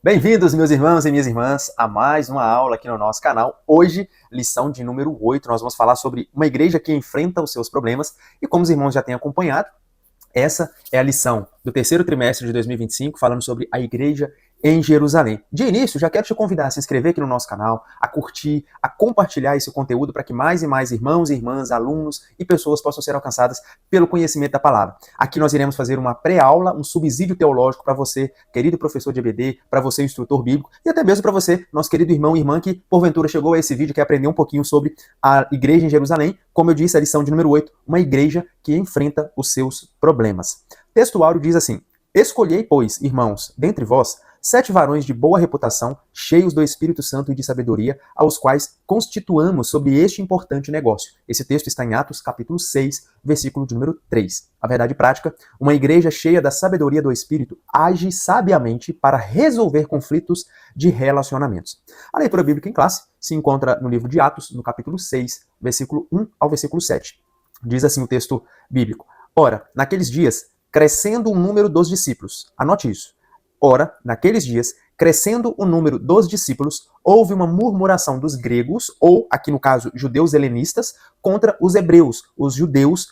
Bem-vindos, meus irmãos e minhas irmãs, a mais uma aula aqui no nosso canal. Hoje, lição de número 8, nós vamos falar sobre uma igreja que enfrenta os seus problemas. E como os irmãos já têm acompanhado, essa é a lição do terceiro trimestre de 2025, falando sobre a igreja em Jerusalém. De início, já quero te convidar a se inscrever aqui no nosso canal, a curtir, a compartilhar esse conteúdo para que mais e mais irmãos e irmãs, alunos e pessoas possam ser alcançadas pelo conhecimento da palavra. Aqui nós iremos fazer uma pré-aula, um subsídio teológico para você, querido professor de EBD, para você, instrutor bíblico, e até mesmo para você, nosso querido irmão e irmã que porventura chegou a esse vídeo, quer aprender um pouquinho sobre a igreja em Jerusalém. Como eu disse, a lição de número 8, uma igreja que enfrenta os seus problemas. O texto áureo diz assim: Escolhei, pois, irmãos, dentre vós, 7 varões de boa reputação, cheios do Espírito Santo e de sabedoria, aos quais constituamos sobre este importante negócio. Esse texto está em Atos, capítulo 6, versículo de número 3. A verdade prática: uma igreja cheia da sabedoria do Espírito age sabiamente para resolver conflitos de relacionamentos. A leitura bíblica em classe se encontra no livro de Atos, no capítulo 6, versículo 1 ao versículo 7. Diz assim o texto bíblico: Ora, naqueles dias, crescendo o número dos discípulos. Anote isso. Ora, naqueles dias, crescendo o número dos discípulos, houve uma murmuração dos gregos, ou, aqui no caso, judeus helenistas, contra os hebreus, os judeus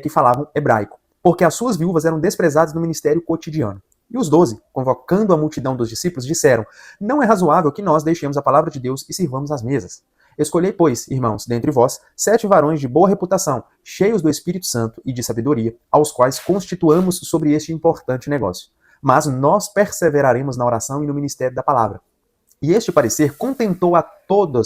que falavam hebraico, porque as suas viúvas eram desprezadas no ministério cotidiano. E os 12, convocando a multidão dos discípulos, disseram: Não é razoável que nós deixemos a palavra de Deus e sirvamos às mesas. Escolhei, pois, irmãos, dentre vós, 7 varões de boa reputação, cheios do Espírito Santo e de sabedoria, aos quais constituamos sobre este importante negócio. Mas nós perseveraremos na oração e no ministério da palavra. E este parecer contentou a toda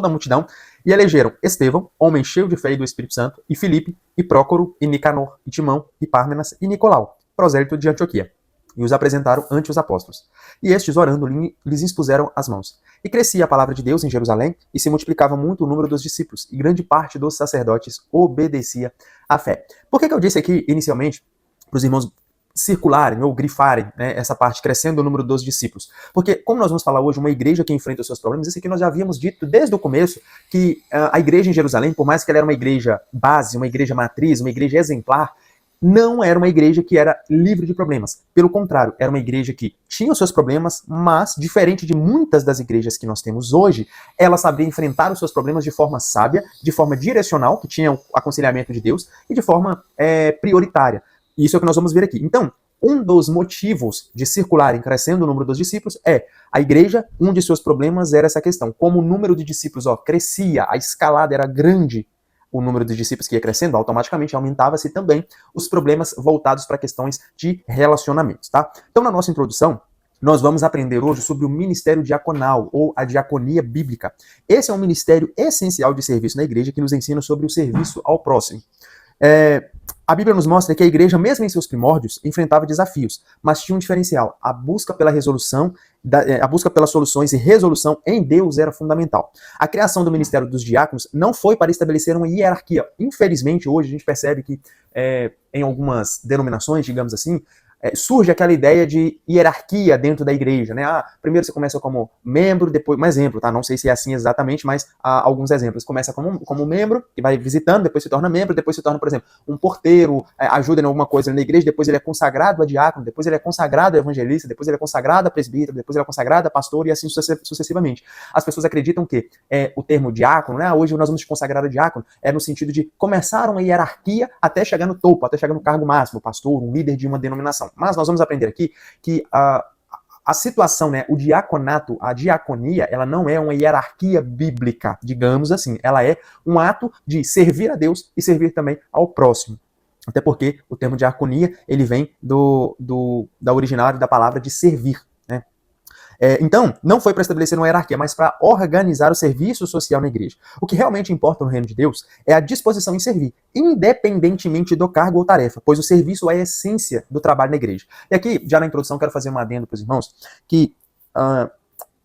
a multidão, e elegeram Estevão, homem cheio de fé e do Espírito Santo, e Filipe, e Prócoro, e Nicanor, e Timão, e Pármenas, e Nicolau, prosélito de Antioquia. E os apresentaram ante os apóstolos. E estes, orando, lhes expuseram as mãos. E crescia a palavra de Deus em Jerusalém, e se multiplicava muito o número dos discípulos, e grande parte dos sacerdotes obedecia à fé. Por que eu disse aqui, inicialmente, para os irmãos circularem ou grifarem, né, essa parte, crescendo o número dos discípulos? Porque, como nós vamos falar hoje, uma igreja que enfrenta os seus problemas, isso aqui nós já havíamos dito desde o começo, que a igreja em Jerusalém, por mais que ela era uma igreja base, uma igreja matriz, uma igreja exemplar, não era uma igreja que era livre de problemas. Pelo contrário, era uma igreja que tinha os seus problemas, mas, diferente de muitas das igrejas que nós temos hoje, ela sabia enfrentar os seus problemas de forma sábia, de forma direcional, que tinha o aconselhamento de Deus, e de forma prioritária. Isso é o que nós vamos ver aqui. Então, um dos motivos de circularem crescendo o número dos discípulos é a igreja, um de seus problemas era essa questão. Como o número de discípulos crescia, a escalada era grande, o número de discípulos que ia crescendo, automaticamente aumentava-se também os problemas voltados para questões de relacionamentos, tá? Então, na nossa introdução, nós vamos aprender hoje sobre o ministério diaconal, ou a diaconia bíblica. Esse é um ministério essencial de serviço na igreja que nos ensina sobre o serviço ao próximo. A Bíblia nos mostra que a igreja, mesmo em seus primórdios, enfrentava desafios, mas tinha um diferencial. A busca pela resolução, a busca pelas soluções e resolução em Deus era fundamental. A criação do ministério dos diáconos não foi para estabelecer uma hierarquia. Infelizmente, hoje a gente percebe que em algumas denominações, digamos assim, surge aquela ideia de hierarquia dentro da igreja, né? Primeiro você começa como membro, depois, um exemplo, tá? Não sei se é assim exatamente, mas há alguns exemplos. Começa como membro, que vai visitando, depois se torna membro, depois se torna, por exemplo, um porteiro, ajuda em alguma coisa na igreja, depois ele é consagrado a diácono, depois ele é consagrado a evangelista, depois ele é consagrado a presbítero, depois ele é consagrado a pastor e assim sucessivamente. As pessoas acreditam que o termo diácono, né? Hoje nós vamos te consagrar a diácono, é no sentido de começar uma hierarquia até chegar no topo, até chegar no cargo máximo, pastor, um líder de uma denominação. Mas nós vamos aprender aqui que a situação, né, o diaconato, a diaconia, ela não é uma hierarquia bíblica, digamos assim. Ela é um ato de servir a Deus e servir também ao próximo. Até porque o termo diaconia, ele vem da originário da palavra de servir. Então, não foi para estabelecer uma hierarquia, mas para organizar o serviço social na igreja. O que realmente importa no reino de Deus é a disposição em servir, independentemente do cargo ou tarefa, pois o serviço é a essência do trabalho na igreja. E aqui, já na introdução, quero fazer um adendo para os irmãos, que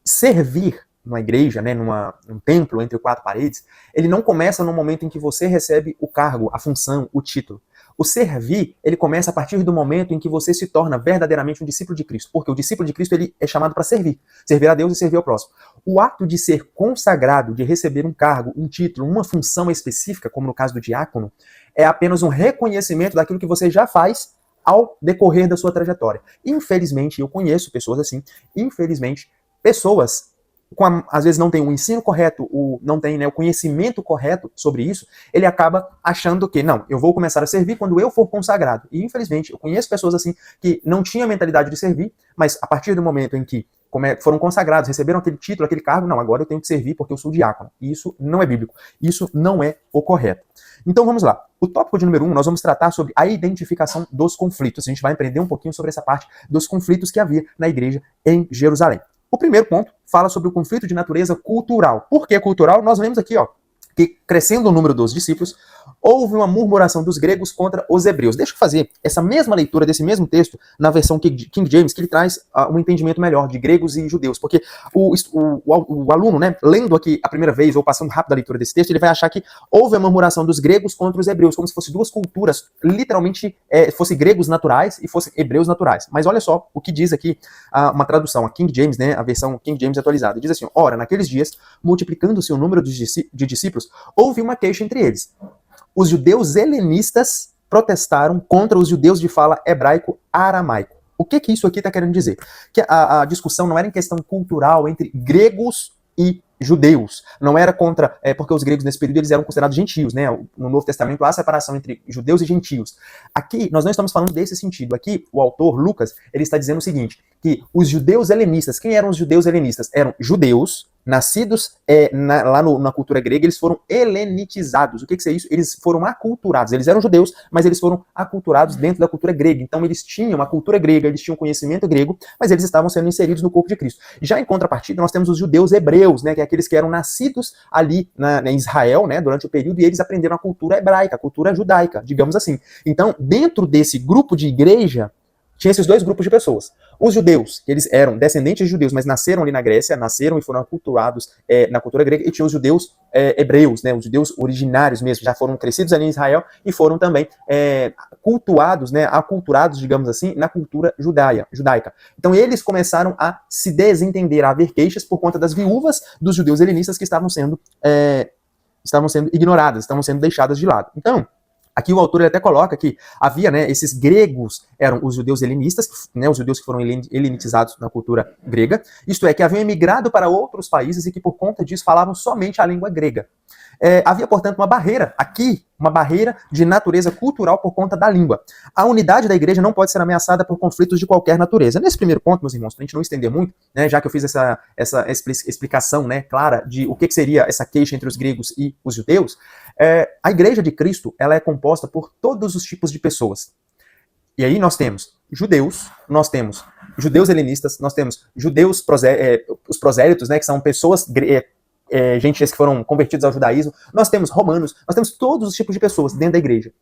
servir numa igreja, né, num templo entre 4 paredes, ele não começa no momento em que você recebe o cargo, a função, o título. O servir, ele começa a partir do momento em que você se torna verdadeiramente um discípulo de Cristo. Porque o discípulo de Cristo, ele é chamado para servir. Servir a Deus e servir ao próximo. O ato de ser consagrado, de receber um cargo, um título, uma função específica, como no caso do diácono, é apenas um reconhecimento daquilo que você já faz ao decorrer da sua trajetória. Infelizmente, eu conheço pessoas assim, infelizmente, pessoas às vezes não tem o ensino correto, não tem, né, o conhecimento correto sobre isso, ele acaba achando que, não, eu vou começar a servir quando eu for consagrado. E infelizmente, eu conheço pessoas assim que não tinham a mentalidade de servir, mas a partir do momento em que foram consagrados, receberam aquele título, aquele cargo, não, agora eu tenho que servir porque eu sou diácono. E isso não é bíblico. Isso não é o correto. Então vamos lá. O tópico de número 1, nós vamos tratar sobre a identificação dos conflitos. A gente vai aprender um pouquinho sobre essa parte dos conflitos que havia na igreja em Jerusalém. O primeiro ponto fala sobre o conflito de natureza cultural. Por que cultural? Nós vemos aqui, que crescendo o número dos discípulos, houve uma murmuração dos gregos contra os hebreus. Deixa eu fazer essa mesma leitura desse mesmo texto na versão King James, que ele traz um entendimento melhor de gregos e judeus, porque o aluno, né, lendo aqui a primeira vez, ou passando rápido a leitura desse texto, ele vai achar que houve a murmuração dos gregos contra os hebreus, como se fossem duas culturas, literalmente, fossem gregos naturais e fossem hebreus naturais. Mas olha só o que diz aqui uma tradução, a King James, né, a versão King James atualizada, diz assim, ora, naqueles dias, multiplicando-se o número de discípulos, houve uma queixa entre eles. Os judeus helenistas protestaram contra os judeus de fala hebraico-aramaico. O que isso aqui está querendo dizer? Que a discussão não era em questão cultural entre gregos e judeus. Não era contra, porque os gregos nesse período eles eram considerados gentios, né? No Novo Testamento há a separação entre judeus e gentios. Aqui nós não estamos falando desse sentido. Aqui o autor Lucas, ele está dizendo o seguinte, que os judeus helenistas, quem eram os judeus helenistas? Eram judeus nascidos lá na cultura grega, eles foram helenitizados. O que é isso? Eles foram aculturados. Eles eram judeus, mas eles foram aculturados dentro da cultura grega. Então eles tinham a cultura grega, eles tinham conhecimento grego, mas eles estavam sendo inseridos no corpo de Cristo. Já em contrapartida, nós temos os judeus hebreus, né, que é aqueles que eram nascidos ali em Israel, né, durante o período, e eles aprenderam a cultura hebraica, a cultura judaica, digamos assim. Então, dentro desse grupo de igreja, tinha esses dois grupos de pessoas. Os judeus, que eles eram descendentes de judeus, mas nasceram ali na Grécia, nasceram e foram aculturados na cultura grega, e tinha os judeus hebreus, né, os judeus originários mesmo, já foram crescidos ali em Israel e foram também cultuados, né, aculturados, digamos assim, na cultura judaica. Então eles começaram a se desentender, a haver queixas por conta das viúvas dos judeus helenistas que estavam sendo ignoradas, estavam sendo deixadas de lado. Então, aqui o autor ele até coloca que havia, né, esses gregos, eram os judeus helenistas, né, os judeus que foram helenitizados na cultura grega, isto é, que haviam emigrado para outros países e que por conta disso falavam somente a língua grega. Havia, portanto, uma barreira aqui, uma barreira de natureza cultural por conta da língua. A unidade da igreja não pode ser ameaçada por conflitos de qualquer natureza. Nesse primeiro ponto, meus irmãos, para a gente não estender muito, né, já que eu fiz essa explicação, né, clara de o que seria essa queixa entre os gregos e os judeus, a igreja de Cristo ela é composta por todos os tipos de pessoas. E aí nós temos judeus helenistas, nós temos judeus, os prosélitos, né, que são pessoas gentios que foram convertidos ao judaísmo, nós temos romanos, nós temos todos os tipos de pessoas dentro da igreja.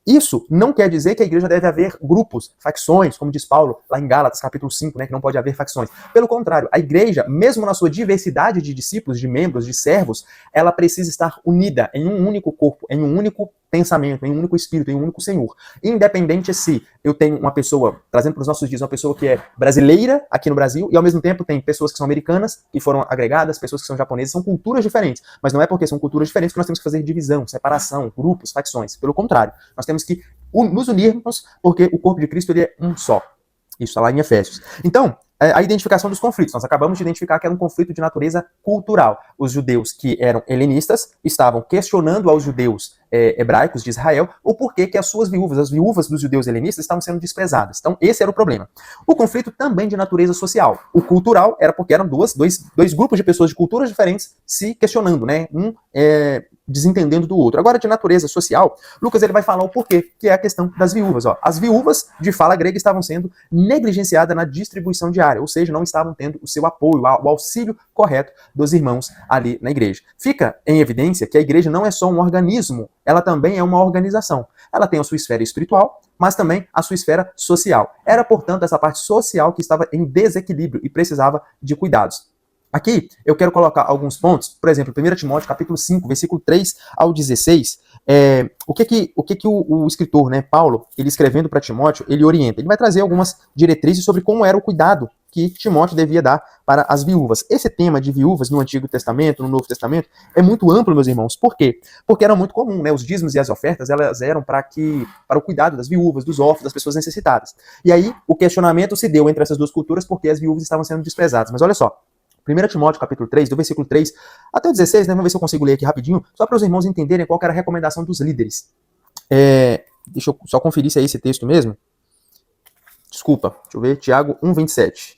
Isso não quer dizer que a igreja deve haver grupos, facções, como diz Paulo lá em Gálatas, capítulo 5, né, que não pode haver facções. Pelo contrário, a igreja, mesmo na sua diversidade de discípulos, de membros, de servos, ela precisa estar unida em um único corpo, em um único pensamento, em um único espírito, em um único Senhor. Independente se eu tenho uma pessoa, trazendo para os nossos dias, uma pessoa que é brasileira aqui no Brasil, e ao mesmo tempo tem pessoas que são americanas, que foram agregadas, pessoas que são japonesas, são culturas diferentes. Mas não é porque são culturas diferentes que nós temos que fazer divisão, separação, grupos, facções. Pelo contrário, nós temos que nos unirmos, porque o corpo de Cristo ele é um só. Isso está lá em Efésios. Então, a identificação dos conflitos. Nós acabamos de identificar que era um conflito de natureza cultural. Os judeus que eram helenistas estavam questionando aos judeus hebraicos de Israel o porquê que as suas viúvas, as viúvas dos judeus helenistas, estavam sendo desprezadas. Então, esse era o problema. O conflito também de natureza social. O cultural era porque eram dois grupos de pessoas de culturas diferentes se questionando, né? Desentendendo do outro. Agora, de natureza social, Lucas ele vai falar o porquê, que é a questão das viúvas. As viúvas de fala grega estavam sendo negligenciadas na distribuição diária, ou seja, não estavam tendo o seu apoio, o auxílio correto dos irmãos ali na igreja. Fica em evidência que a igreja não é só um organismo, ela também é uma organização. Ela tem a sua esfera espiritual, mas também a sua esfera social. Era, portanto, essa parte social que estava em desequilíbrio e precisava de cuidados. Aqui eu quero colocar alguns pontos, por exemplo, 1 Timóteo capítulo 5, versículo 3 ao 16, o que o escritor, né, Paulo, ele escrevendo para Timóteo, ele orienta. Ele vai trazer algumas diretrizes sobre como era o cuidado que Timóteo devia dar para as viúvas. Esse tema de viúvas no Antigo Testamento, no Novo Testamento, é muito amplo, meus irmãos. Por quê? Porque era muito comum, né? Os dízimos e as ofertas, elas eram para o cuidado das viúvas, dos órfãos, das pessoas necessitadas. E aí, o questionamento se deu entre essas duas culturas porque as viúvas estavam sendo desprezadas. Mas olha só, 1 Timóteo, capítulo 3, do versículo 3 até o 16, né? Vamos ver se eu consigo ler aqui rapidinho, só para os irmãos entenderem qual que era a recomendação dos líderes. Deixa eu só conferir se é esse texto mesmo. Desculpa, deixa eu ver, Tiago 1:27.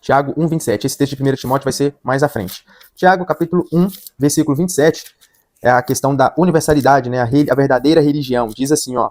Tiago 1:27. Esse texto de 1 Timóteo vai ser mais à frente. Tiago, capítulo 1, versículo 27, é a questão da universalidade, né? A verdadeira religião. Diz assim, ó.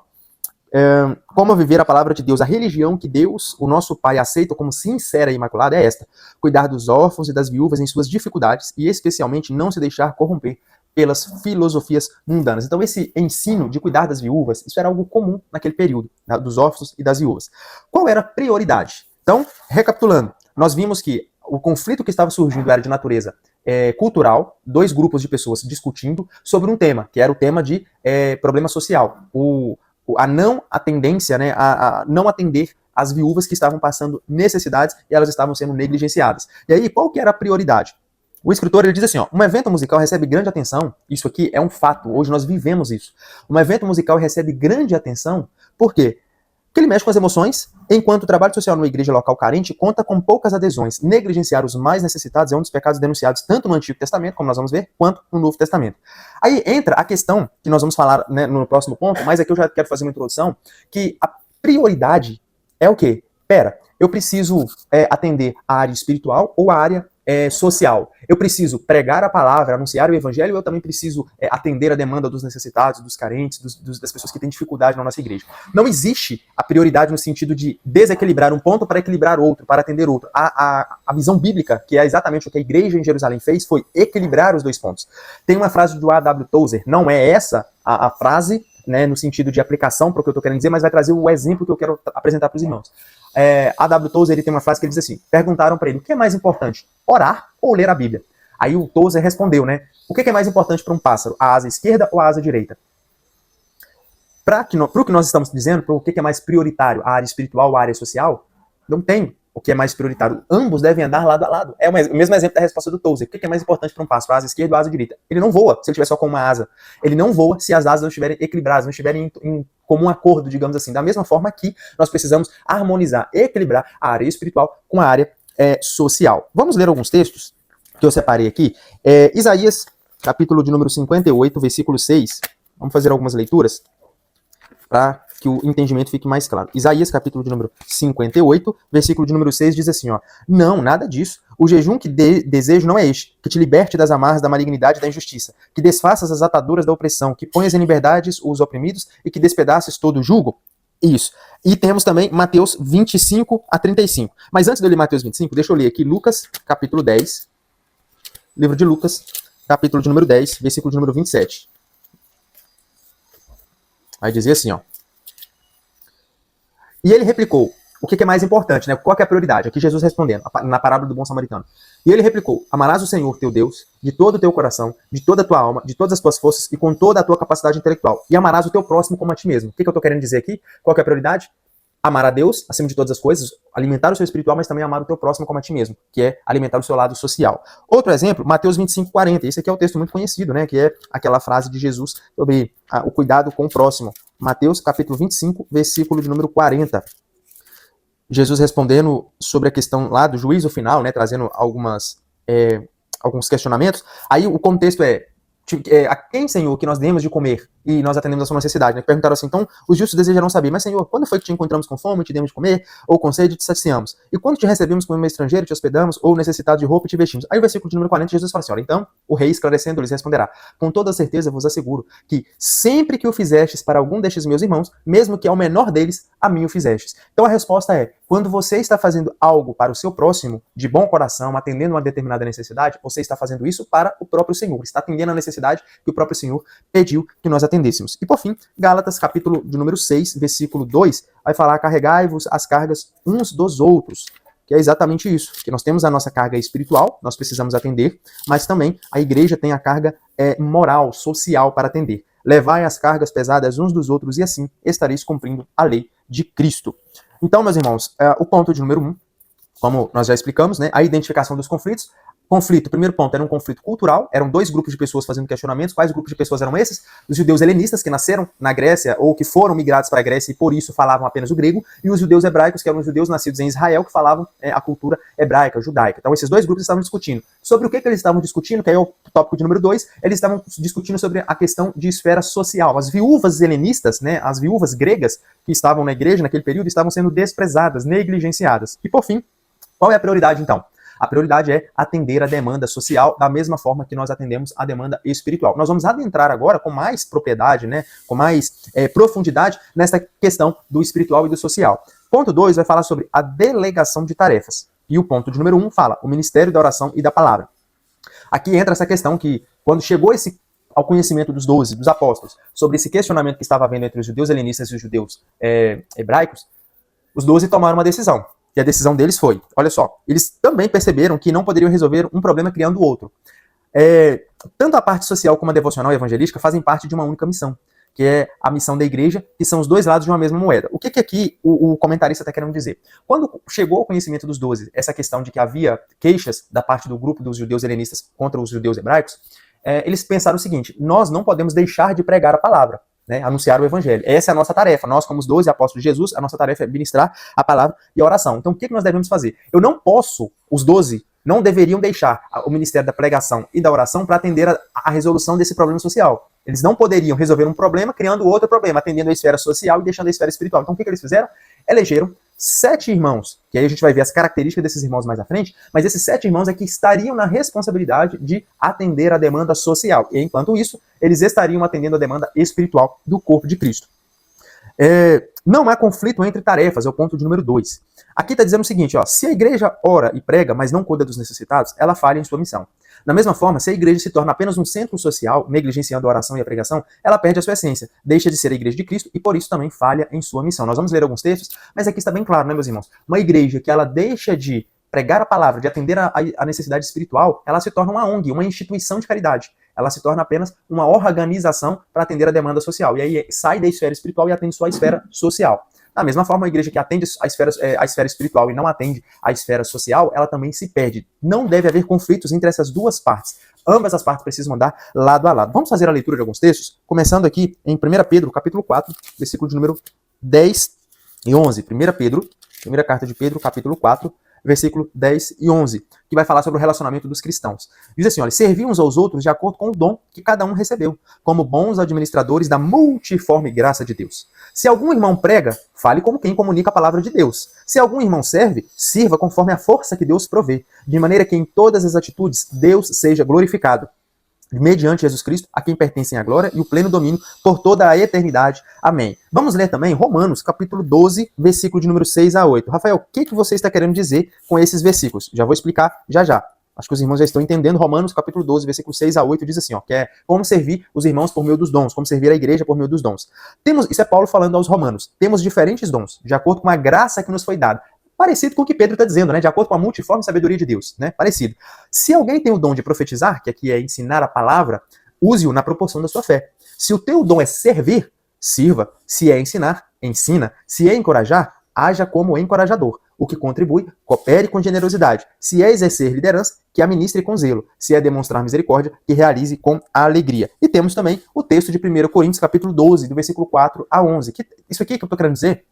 Como viver a palavra de Deus? A religião que Deus, o nosso Pai, aceita como sincera e imaculada é esta: cuidar dos órfãos e das viúvas em suas dificuldades e especialmente não se deixar corromper pelas filosofias mundanas. Então esse ensino de cuidar das viúvas, isso era algo comum naquele período, né, dos órfãos e das viúvas. Qual era a prioridade? Então, recapitulando, nós vimos que o conflito que estava surgindo era de natureza cultural, dois grupos de pessoas discutindo sobre um tema, que era o tema de problema social. A tendência, né, a não atender as viúvas que estavam passando necessidades e elas estavam sendo negligenciadas. E aí, qual que era a prioridade? O escritor ele diz assim, ó, um evento musical recebe grande atenção, isso aqui é um fato, hoje nós vivemos isso. Um evento musical recebe grande atenção, por quê? Porque ele mexe com as emoções, enquanto o trabalho social numa igreja local carente conta com poucas adesões. Negligenciar os mais necessitados é um dos pecados denunciados tanto no Antigo Testamento, como nós vamos ver, quanto no Novo Testamento. Aí entra a questão, que nós vamos falar, né, no próximo ponto, mas aqui eu já quero fazer uma introdução, que a prioridade é o quê? Eu preciso atender a área espiritual ou a área social. Eu preciso pregar a palavra, anunciar o evangelho, eu também preciso atender a demanda dos necessitados, dos carentes, das pessoas que têm dificuldade na nossa igreja. Não existe a prioridade no sentido de desequilibrar um ponto para equilibrar outro, para atender outro. A visão bíblica, que é exatamente o que a igreja em Jerusalém fez, foi equilibrar os dois pontos. Tem uma frase do A.W. Tozer, não é essa a frase, né, no sentido de aplicação para o que eu estou querendo dizer, mas vai trazer o exemplo que eu quero apresentar para os irmãos. A.W. Tozer ele tem uma frase que ele diz assim, perguntaram para ele, o que é mais importante, orar ou ler a Bíblia? Aí o Tozer respondeu, né, o que é mais importante para um pássaro, a asa esquerda ou a asa direita? Para o que nós estamos dizendo, para o que é mais prioritário, a área espiritual ou a área social, não tem o que é mais prioritário. Ambos devem andar lado a lado. É o mesmo exemplo da resposta do Tozer. O que é mais importante para um pássaro, a asa esquerda ou a asa direita? Ele não voa se ele estiver só com uma asa. Ele não voa se as asas não estiverem equilibradas, não estiverem em comum acordo, digamos assim. Da mesma forma que nós precisamos harmonizar, equilibrar a área espiritual com a área social. Vamos ler alguns textos que eu separei aqui. Isaías, capítulo de número 58, versículo 6. Vamos fazer algumas leituras para que o entendimento fique mais claro. Isaías, capítulo de número 58, versículo de número 6, diz assim, ó, não, nada disso. O jejum que desejo não é este, que te liberte das amarras da malignidade e da injustiça, que desfaças as ataduras da opressão, que ponhas em liberdades os oprimidos e que despedaces todo o jugo. Isso. E temos também Mateus 25 a 35. Mas antes de eu ler Mateus 25, deixa eu ler aqui Lucas, capítulo 10, livro de Lucas, capítulo de número 10, versículo de número 27. Vai dizer assim, ó. E ele replicou, o que é mais importante, né? Qual que é a prioridade? Aqui Jesus respondendo, na parábola do bom samaritano. E ele replicou, amarás o Senhor teu Deus de todo o teu coração, de toda a tua alma, de todas as tuas forças e com toda a tua capacidade intelectual. E amarás o teu próximo como a ti mesmo. O que eu estou querendo dizer aqui? Qual que é a prioridade? Amar a Deus, acima de todas as coisas, alimentar o seu espiritual, mas também amar o teu próximo como a ti mesmo, que é alimentar o seu lado social. Outro exemplo, Mateus 25, 40. Esse aqui é o texto muito conhecido, né? Que é aquela frase de Jesus sobre o cuidado com o próximo. Mateus, capítulo 25, versículo de número 40. Jesus respondendo sobre a questão lá do juízo final, né? Trazendo alguns questionamentos. Aí o contexto a quem, Senhor, que nós demos de comer e nós atendemos a sua necessidade, né? Perguntaram assim, então os justos desejarão saber, mas Senhor, quando foi que te encontramos com fome e te demos de comer, ou com sede e te saciamos? E quando te recebemos como um estrangeiro, te hospedamos, ou necessitado de roupa e te vestimos? Aí o versículo de número 40, Jesus fala assim, olha, então o rei esclarecendo lhes responderá, com toda certeza vos asseguro que sempre que o fizestes para algum destes meus irmãos, mesmo que ao menor deles, a mim o fizestes. Então a resposta é, quando você está fazendo algo para o seu próximo, de bom coração, atendendo uma determinada necessidade, você está fazendo isso para o próprio Senhor, está atendendo a necessidade que o próprio Senhor pediu que nós atendêssemos. E por fim, Gálatas, capítulo de número 6, versículo 2, vai falar, carregai-vos as cargas uns dos outros, que é exatamente isso, que nós temos a nossa carga espiritual, nós precisamos atender, mas também a igreja tem a carga moral, social para atender. Levai as cargas pesadas uns dos outros e assim estareis cumprindo a lei de Cristo. Então, meus irmãos, o ponto de número 1, como nós já explicamos, né, a identificação dos conflitos. Conflito, primeiro ponto, era um conflito cultural, eram dois grupos de pessoas fazendo questionamentos. Quais grupos de pessoas eram esses? Os judeus helenistas, que nasceram na Grécia, ou que foram migrados para a Grécia e por isso falavam apenas o grego, e os judeus hebraicos, que eram os judeus nascidos em Israel, que falavam a cultura hebraica, judaica. Então esses dois grupos estavam discutindo. Sobre o que eles estavam discutindo, que aí é o tópico de número 2, eles estavam discutindo sobre a questão de esfera social. As viúvas helenistas, né, as viúvas gregas que estavam na igreja naquele período, estavam sendo desprezadas, negligenciadas. E por fim, qual é a prioridade então? A prioridade é atender a demanda social da mesma forma que nós atendemos a demanda espiritual. Nós vamos adentrar agora com mais propriedade, né, com mais profundidade nessa questão do espiritual e do social. Ponto 2 vai falar sobre a delegação de tarefas. E o ponto de número 1 fala o ministério da oração e da palavra. Aqui entra essa questão que, quando chegou ao conhecimento dos 12, dos apóstolos, sobre esse questionamento que estava havendo entre os judeus helenistas e os judeus hebraicos, os 12 tomaram uma decisão. E a decisão deles foi, olha só, eles também perceberam que não poderiam resolver um problema criando outro. Tanto a parte social como a devocional e evangelística fazem parte de uma única missão, que é a missão da igreja, que são os dois lados de uma mesma moeda. O que aqui o comentarista está querendo dizer? Quando chegou ao conhecimento dos 12 essa questão de que havia queixas da parte do grupo dos judeus helenistas contra os judeus hebraicos, eles pensaram o seguinte: nós não podemos deixar de pregar a palavra, né, anunciar o evangelho. Essa é a nossa tarefa. Nós, como os 12 apóstolos de Jesus, a nossa tarefa é ministrar a palavra e a oração. Então, o que nós devemos fazer? Os 12 não deveriam deixar o ministério da pregação e da oração para atender a resolução desse problema social. Eles não poderiam resolver um problema criando outro problema, atendendo a esfera social e deixando a esfera espiritual. Então, o que eles fizeram? Elegeram 7 irmãos, que aí a gente vai ver as características desses irmãos mais à frente, mas esses 7 irmãos é que estariam na responsabilidade de atender a demanda social. E enquanto isso, eles estariam atendendo a demanda espiritual do corpo de Cristo. Não há conflito entre tarefas, é o ponto de número 2. Aqui está dizendo o seguinte, se a igreja ora e prega, mas não cuida dos necessitados, ela falha em sua missão. Da mesma forma, se a igreja se torna apenas um centro social, negligenciando a oração e a pregação, ela perde a sua essência, deixa de ser a igreja de Cristo e por isso também falha em sua missão. Nós vamos ler alguns textos, mas aqui está bem claro, né, meus irmãos? Uma igreja que ela deixa de pregar a palavra, de atender a necessidade espiritual, ela se torna uma ONG, uma instituição de caridade. Ela se torna apenas uma organização para atender a demanda social. E aí sai da esfera espiritual e atende só a esfera social. Da mesma forma, a igreja que atende a esfera espiritual e não atende a esfera social, ela também se perde. Não deve haver conflitos entre essas duas partes. Ambas as partes precisam andar lado a lado. Vamos fazer a leitura de alguns textos, começando aqui em 1 Pedro, capítulo 4, versículo de número 10 e 11. Primeira carta de Pedro, capítulo 4, versículo 10 e 11, que vai falar sobre o relacionamento dos cristãos. Diz assim, olha, servir uns aos outros de acordo com o dom que cada um recebeu, como bons administradores da multiforme graça de Deus. Se algum irmão prega, fale como quem comunica a palavra de Deus. Se algum irmão serve, sirva conforme a força que Deus provê, de maneira que em todas as atitudes Deus seja glorificado, mediante Jesus Cristo, a quem pertencem a glória e o pleno domínio por toda a eternidade. Amém. Vamos ler também Romanos, capítulo 12, versículo de número 6 a 8. Rafael, o que você está querendo dizer com esses versículos? Já vou explicar já. Acho que os irmãos já estão entendendo. Romanos, capítulo 12, versículo 6 a 8, diz assim, que é como servir os irmãos por meio dos dons, como servir a igreja por meio dos dons. Isso é Paulo falando aos romanos. Temos diferentes dons, de acordo com a graça que nos foi dada. Parecido com o que Pedro está dizendo, né? De acordo com a multiforme sabedoria de Deus, né? Parecido. Se alguém tem o dom de profetizar, que aqui é ensinar a palavra, use-o na proporção da sua fé. Se o teu dom é servir, sirva. Se é ensinar, ensina. Se é encorajar, haja como encorajador. O que contribui, coopere com generosidade. Se é exercer liderança, que administre com zelo. Se é demonstrar misericórdia, que realize com alegria. E temos também o texto de 1 Coríntios, capítulo 12, do versículo 4 a 11. Isso aqui que eu estou querendo dizer,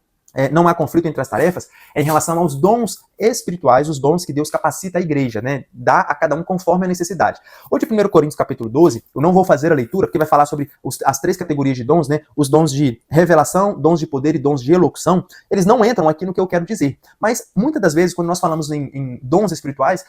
não há conflito entre as tarefas, em relação aos dons espirituais, os dons que Deus capacita a igreja, né? Dá a cada um conforme a necessidade. O de 1 Coríntios capítulo 12, eu não vou fazer a leitura, porque vai falar sobre as 3 categorias de dons, né? Os dons de revelação, dons de poder e dons de elocução, eles não entram aqui no que eu quero dizer. Mas, muitas das vezes, quando nós falamos em dons espirituais,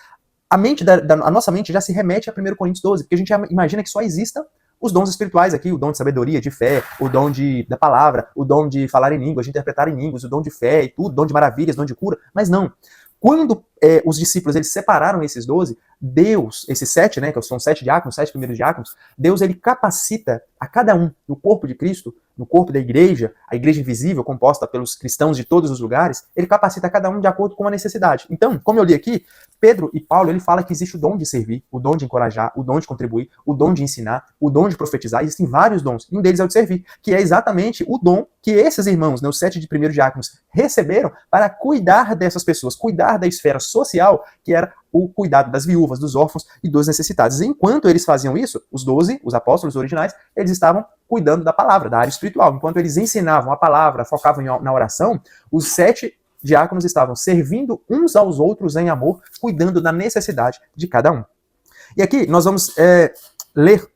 a nossa mente já se remete a 1 Coríntios 12, porque a gente imagina que só exista os dons espirituais aqui, o dom de sabedoria, de fé, o dom da palavra, o dom de falar em línguas, de interpretar em línguas, o dom de fé e tudo, dom de maravilhas, dom de cura, mas não. Quando os discípulos eles separaram esses 12, Deus, esses 7, né, que são 7 diáconos, 7 primeiros diáconos, Deus ele capacita a cada um no corpo de Cristo, no corpo da igreja, a igreja invisível, composta pelos cristãos de todos os lugares, ele capacita cada um de acordo com a necessidade. Então, como eu li aqui, Pedro e Paulo, ele fala que existe o dom de servir, o dom de encorajar, o dom de contribuir, o dom de ensinar, o dom de profetizar, existem vários dons, e um deles é o de servir, que é exatamente o dom que esses irmãos, né, os 7 de primeiros diáconos, receberam para cuidar dessas pessoas, cuidar da esfera social, que era o cuidado das viúvas, dos órfãos e dos necessitados. E enquanto eles faziam isso, os 12, os apóstolos originais, eles estavam cuidando da palavra, da área espiritual. Enquanto eles ensinavam a palavra, focavam na oração, os 7 diáconos estavam servindo uns aos outros em amor, cuidando da necessidade de cada um. E aqui nós vamos ler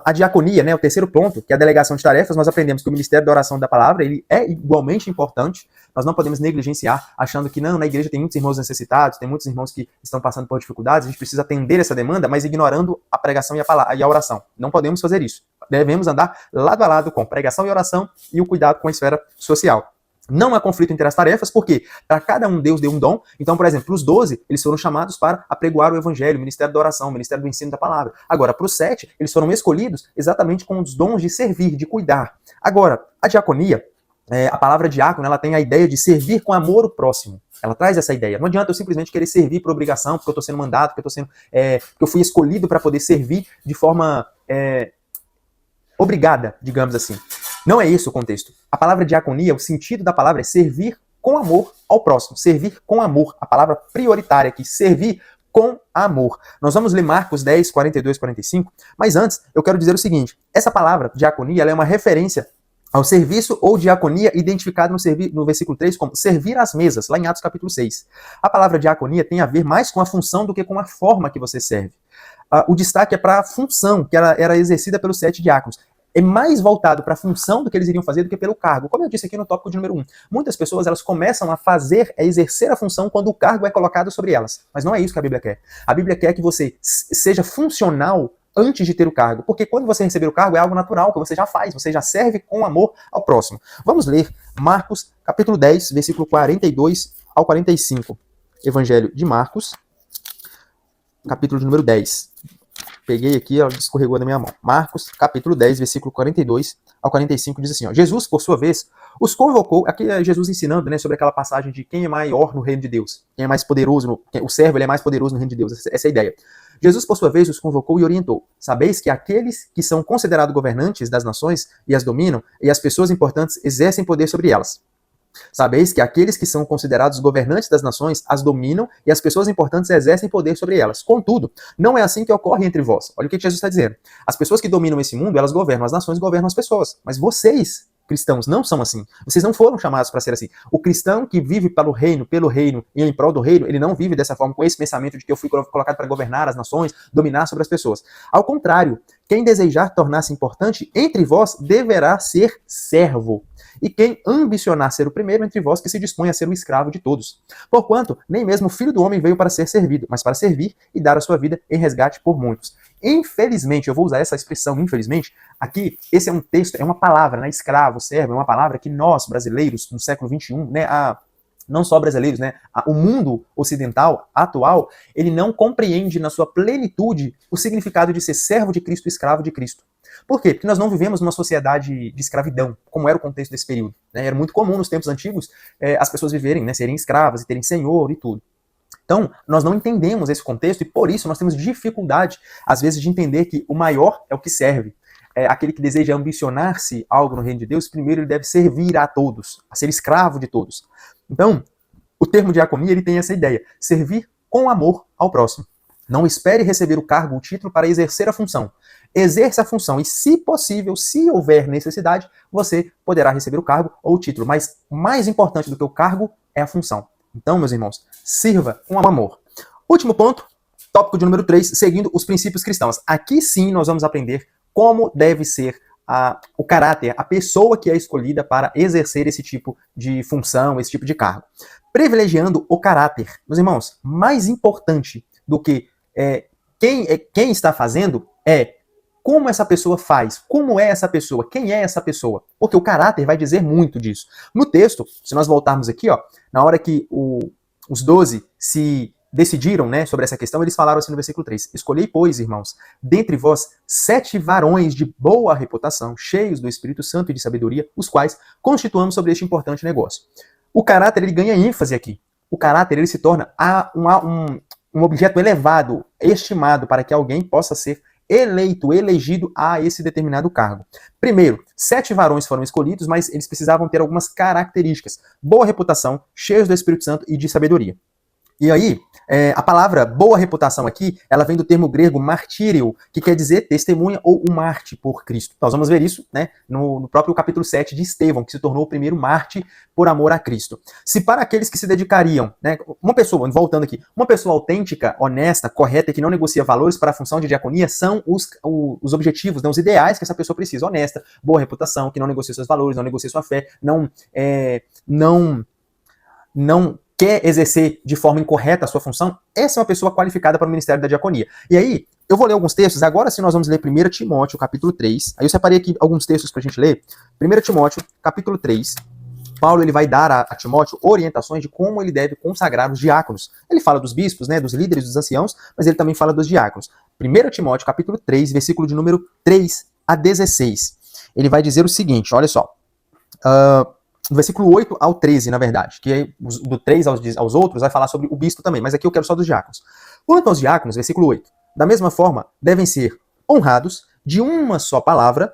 a diaconia, né, o terceiro ponto, que é a delegação de tarefas. Nós aprendemos que o ministério da oração e da palavra ele é igualmente importante. Nós não podemos negligenciar, achando que não, na igreja tem muitos irmãos necessitados, tem muitos irmãos que estão passando por dificuldades, a gente precisa atender essa demanda, mas ignorando a pregação e a oração. Não podemos fazer isso. Devemos andar lado a lado com pregação e oração e o cuidado com a esfera social. Não há conflito entre as tarefas, porque para cada um Deus deu um dom. Então, por exemplo, para os 12, eles foram chamados para apregoar o evangelho, o ministério da oração, o ministério do ensino da palavra. Agora, para os 7, eles foram escolhidos exatamente com os dons de servir, de cuidar. Agora, a diaconia, a palavra diácono, ela tem a ideia de servir com amor o próximo. Ela traz essa ideia. Não adianta eu simplesmente querer servir por obrigação, porque eu estou sendo mandado, porque eu fui escolhido para poder servir de forma obrigada, digamos assim. Não é esse o contexto. A palavra diaconia, o sentido da palavra é servir com amor ao próximo. Servir com amor. A palavra prioritária aqui, servir com amor. Nós vamos ler Marcos 10, 42, 45, mas antes eu quero dizer o seguinte, essa palavra diaconia ela é uma referência ao serviço ou diaconia identificado no versículo 3 como servir às mesas, lá em Atos capítulo 6. A palavra diaconia tem a ver mais com a função do que com a forma que você serve. O destaque é para a função que era exercida pelos 7 diáconos. É mais voltado para a função do que eles iriam fazer do que pelo cargo. Como eu disse aqui no tópico de número 1, muitas pessoas elas começam a exercer a função quando o cargo é colocado sobre elas. Mas não é isso que a Bíblia quer. A Bíblia quer que você seja funcional antes de ter o cargo. Porque quando você receber o cargo é algo natural, que você já faz, você já serve com amor ao próximo. Vamos ler Marcos, capítulo 10, versículo 42 ao 45. Evangelho de Marcos, capítulo de número 10. Peguei aqui, ó, escorregou da minha mão. Marcos, capítulo 10, versículo 42 ao 45, diz assim, ó, Jesus, por sua vez, os convocou, aqui é Jesus ensinando, né, sobre aquela passagem de quem é maior no reino de Deus, quem é mais poderoso, o servo ele é mais poderoso no reino de Deus, essa é a ideia. Jesus, por sua vez, os convocou e orientou. Sabeis que aqueles que são considerados governantes das nações e as dominam, e as pessoas importantes exercem poder sobre elas. Sabeis que aqueles que são considerados governantes das nações as dominam e as pessoas importantes exercem poder sobre elas. Contudo, não é assim que ocorre entre vós. Olha o que Jesus está dizendo. As pessoas que dominam esse mundo, elas governam, as nações governam as pessoas. Mas vocês, cristãos, não são assim. Vocês não foram chamados para ser assim. O cristão que vive pelo reino e em prol do reino, ele não vive dessa forma, com esse pensamento de que eu fui colocado para governar as nações, dominar sobre as pessoas. Ao contrário, quem desejar tornar-se importante entre vós deverá ser servo. E quem ambicionar ser o primeiro entre vós, que se dispõe a ser o escravo de todos. Porquanto, nem mesmo o Filho do Homem veio para ser servido, mas para servir e dar a sua vida em resgate por muitos. Infelizmente, eu vou usar essa expressão, infelizmente, aqui, esse é um texto, é uma palavra, né, escravo, servo, é uma palavra que nós, brasileiros, no século XXI, né, não só brasileiros, né, o mundo ocidental, atual, ele não compreende na sua plenitude o significado de ser servo de Cristo, escravo de Cristo. Por quê? Porque nós não vivemos numa sociedade de escravidão, como era o contexto desse período. Né? Era muito comum nos tempos antigos as pessoas viverem, né, serem escravas e terem senhor e tudo. Então, nós não entendemos esse contexto e por isso nós temos dificuldade, às vezes, de entender que o maior é o que serve. Aquele que deseja ambicionar-se algo no reino de Deus, primeiro ele deve servir a todos, a ser escravo de todos. Então, o termo diaconia ele tem essa ideia, servir com amor ao próximo. Não espere receber o cargo, o título para exercer a função. Exerça a função e, se possível, se houver necessidade, você poderá receber o cargo ou o título. Mas mais importante do que o cargo é a função. Então, meus irmãos, sirva com amor. Último ponto, tópico de número 3, seguindo os princípios cristãos. Aqui sim nós vamos aprender como deve ser o caráter, a pessoa que é escolhida para exercer esse tipo de função, esse tipo de cargo. Privilegiando o caráter. Meus irmãos, mais importante do que quem está fazendo é como essa pessoa faz, como é essa pessoa, quem é essa pessoa. Porque o caráter vai dizer muito disso. No texto, se nós voltarmos aqui, ó, na hora que os 12 se decidiram, né, sobre essa questão, eles falaram assim no versículo 3: escolhei, pois, irmãos, dentre vós 7 varões de boa reputação, cheios do Espírito Santo e de sabedoria, os quais constituamos sobre este importante negócio. O caráter, ele ganha ênfase aqui. O caráter, ele se torna um objeto elevado, estimado, para que alguém possa ser eleito, elegido a esse determinado cargo. Primeiro, 7 varões foram escolhidos, mas eles precisavam ter algumas características: boa reputação, cheios do Espírito Santo e de sabedoria. E aí, a palavra boa reputação aqui, ela vem do termo grego martírio, que quer dizer testemunha ou um mártir por Cristo. Nós vamos ver isso, né, no próprio capítulo 7 de Estevão, que se tornou o primeiro mártir por amor a Cristo. Se para aqueles que se dedicariam, né, uma pessoa, voltando aqui, uma pessoa autêntica, honesta, correta, que não negocia valores para a função de diaconia, são os objetivos, né, os ideais que essa pessoa precisa: honesta, boa reputação, que não negocia seus valores, não negocia sua fé, não quer exercer de forma incorreta a sua função. Essa é uma pessoa qualificada para o ministério da diaconia. E aí, eu vou ler alguns textos. Agora sim, nós vamos ler 1 Timóteo, capítulo 3. Aí eu separei aqui alguns textos para a gente ler. 1 Timóteo, capítulo 3. Paulo, ele vai dar a Timóteo orientações de como ele deve consagrar os diáconos. Ele fala dos bispos, né, dos líderes, dos anciãos, mas ele também fala dos diáconos. 1 Timóteo, capítulo 3, versículo de número 3 a 16. Ele vai dizer o seguinte, olha só. Do versículo 8 ao 13, na verdade, que aí, do 3 aos outros vai falar sobre o bispo também, mas aqui eu quero só dos diáconos. Quanto aos diáconos, versículo 8, da mesma forma, devem ser honrados de uma só palavra,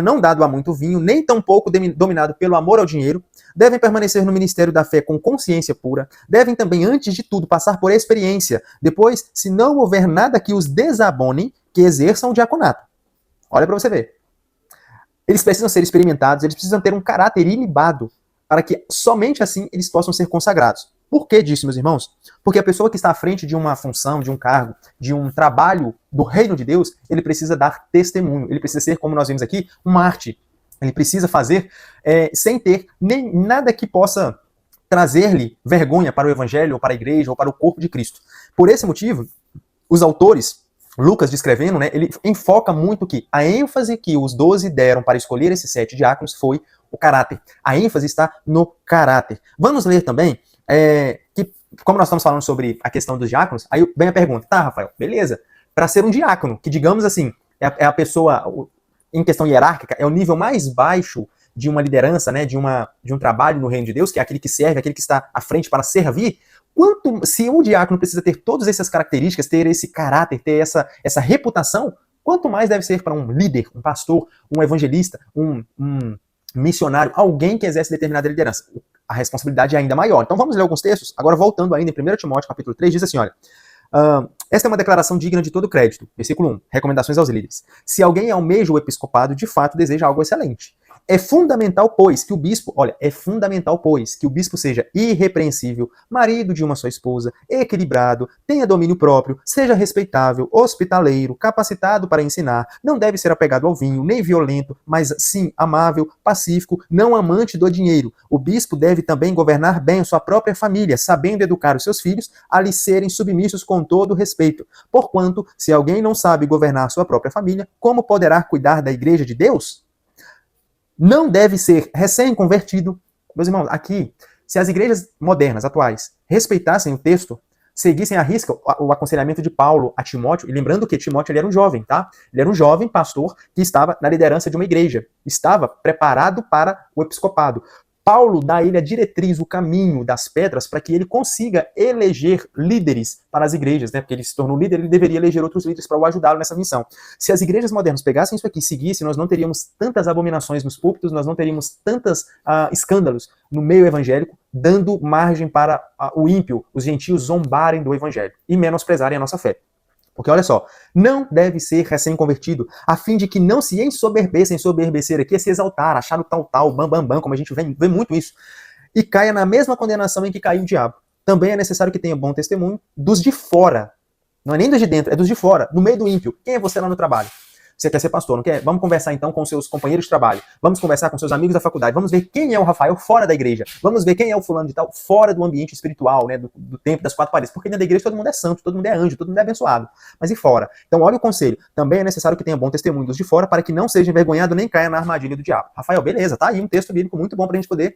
não dado a muito vinho, nem tampouco dominado pelo amor ao dinheiro, devem permanecer no ministério da fé com consciência pura, devem também, antes de tudo, passar por experiência, depois, se não houver nada que os desabone, que exerçam o diaconato. Olha para você ver. Eles precisam ser experimentados, eles precisam ter um caráter ilibado, para que somente assim eles possam ser consagrados. Por que disso, meus irmãos? Porque a pessoa que está à frente de uma função, de um cargo, de um trabalho do reino de Deus, ele precisa dar testemunho, ele precisa ser, como nós vimos aqui, um mártir. Ele precisa fazer sem ter nem nada que possa trazer-lhe vergonha para o evangelho, ou para a igreja, ou para o corpo de Cristo. Por esse motivo, os autores, Lucas descrevendo, né, ele enfoca muito que a ênfase que os 12 deram para escolher esses 7 diáconos foi o caráter. A ênfase está no caráter. Vamos ler também que, como nós estamos falando sobre a questão dos diáconos, aí vem a pergunta: tá, Rafael, beleza, para ser um diácono, que digamos assim, é a pessoa, em questão hierárquica, é o nível mais baixo de uma liderança, né, de um trabalho no reino de Deus, que é aquele que serve, aquele que está à frente para servir. Se um diácono precisa ter todas essas características, ter esse caráter, ter essa reputação, quanto mais deve ser para um líder, um pastor, um evangelista, um missionário, alguém que exerce determinada liderança. A responsabilidade é ainda maior. Então vamos ler alguns textos. Agora, voltando ainda em 1 Timóteo, capítulo 3, diz assim, olha: esta é uma declaração digna de todo crédito. Versículo 1, recomendações aos líderes. Se alguém almeja o episcopado, de fato deseja algo excelente. É fundamental, pois, que o bispo seja irrepreensível, marido de uma só esposa, equilibrado, tenha domínio próprio, seja respeitável, hospitaleiro, capacitado para ensinar, não deve ser apegado ao vinho, nem violento, mas sim amável, pacífico, não amante do dinheiro. O bispo deve também governar bem a sua própria família, sabendo educar os seus filhos a lhe serem submissos com todo respeito. Porquanto, se alguém não sabe governar sua própria família, como poderá cuidar da igreja de Deus? Não deve ser recém-convertido. Meus irmãos, aqui, se as igrejas modernas, atuais, respeitassem o texto, seguissem à risca o aconselhamento de Paulo a Timóteo, e lembrando que Timóteo ele era um jovem, tá? Ele era um jovem pastor que estava na liderança de uma igreja, estava preparado para o episcopado. Paulo dá a ele a diretriz, o caminho das pedras para que ele consiga eleger líderes para as igrejas, né? Porque ele se tornou líder, ele deveria eleger outros líderes para o ajudá-lo nessa missão. Se as igrejas modernas pegassem isso aqui e seguissem, nós não teríamos tantas abominações nos púlpitos, nós não teríamos tantos escândalos no meio evangélico, dando margem para o ímpio, os gentios zombarem do evangelho e menosprezarem a nossa fé. Porque olha só, não deve ser recém-convertido, a fim de que não se ensoberbecer aqui é se exaltar, achar o tal, bam, como a gente vê muito isso, e caia na mesma condenação em que caiu o diabo. Também é necessário que tenha bom testemunho dos de fora, não é nem dos de dentro, é dos de fora, no meio do ímpio. Quem é você lá no trabalho? Você quer ser pastor, não quer? Vamos conversar então com seus companheiros de trabalho. Vamos conversar com seus amigos da faculdade. Vamos ver quem é o Rafael fora da igreja. Vamos ver quem é o fulano de tal fora do ambiente espiritual, né? Do tempo das quatro paredes. Porque dentro da igreja todo mundo é santo, todo mundo é anjo, todo mundo é abençoado. Mas e fora? Então olha o conselho. Também é necessário que tenha bom testemunho dos de fora para que não seja envergonhado nem caia na armadilha do diabo. Rafael, beleza, tá aí um texto bíblico muito bom para a gente poder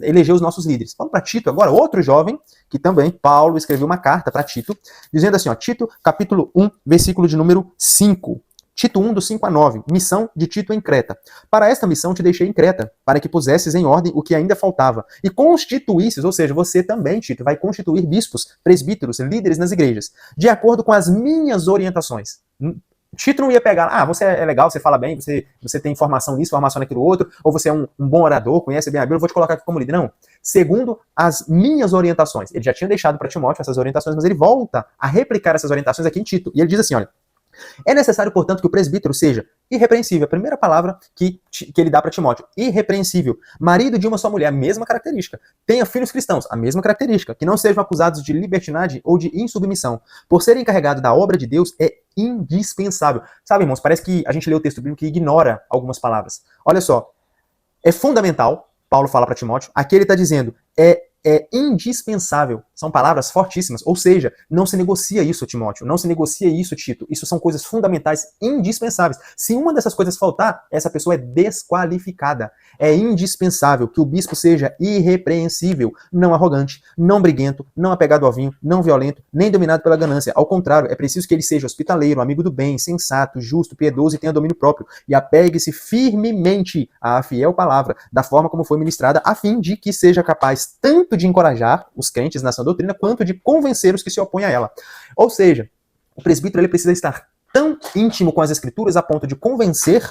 eleger os nossos líderes. Vamos para Tito agora, outro jovem que também Paulo escreveu uma carta para Tito, dizendo assim, ó, Tito, capítulo 1, versículo de número 5. Tito 1, do 5 a 9, missão de Tito em Creta. Para esta missão te deixei em Creta, para que pusesses em ordem o que ainda faltava, e constituísses, ou seja, você também, Tito, vai constituir bispos, presbíteros, líderes nas igrejas, de acordo com as minhas orientações. Tito não ia pegar, você é legal, você fala bem, você tem formação nisso, formação naquilo outro, ou você é um bom orador, conhece bem a Bíblia, eu vou te colocar aqui como líder. Não. Segundo as minhas orientações. Ele já tinha deixado para Timóteo essas orientações, mas ele volta a replicar essas orientações aqui em Tito. E ele diz assim, olha, é necessário, portanto, que o presbítero seja irrepreensível. A primeira palavra que ele dá para Timóteo. Irrepreensível. Marido de uma só mulher, a mesma característica. Tenha filhos cristãos, a mesma característica. Que não sejam acusados de libertinagem ou de insubmissão. Por ser encarregado da obra de Deus, é indispensável. Sabe, irmãos, parece que a gente lê o texto bíblico e ignora algumas palavras. Olha só. É fundamental, Paulo fala para Timóteo, aqui ele está dizendo, é indispensável. São palavras fortíssimas. Ou seja, não se negocia isso, Timóteo. Não se negocia isso, Tito. Isso são coisas fundamentais, indispensáveis. Se uma dessas coisas faltar, essa pessoa é desqualificada. É indispensável que o bispo seja irrepreensível, não arrogante, não briguento, não apegado ao vinho, não violento, nem dominado pela ganância. Ao contrário, é preciso que ele seja hospitaleiro, amigo do bem, sensato, justo, piedoso e tenha domínio próprio. E apegue-se firmemente à fiel palavra, da forma como foi ministrada, a fim de que seja capaz tanto de encorajar os crentes na sã doutrina, quanto de convencer os que se opõem a ela. Ou seja, o presbítero ele precisa estar tão íntimo com as escrituras a ponto de convencer,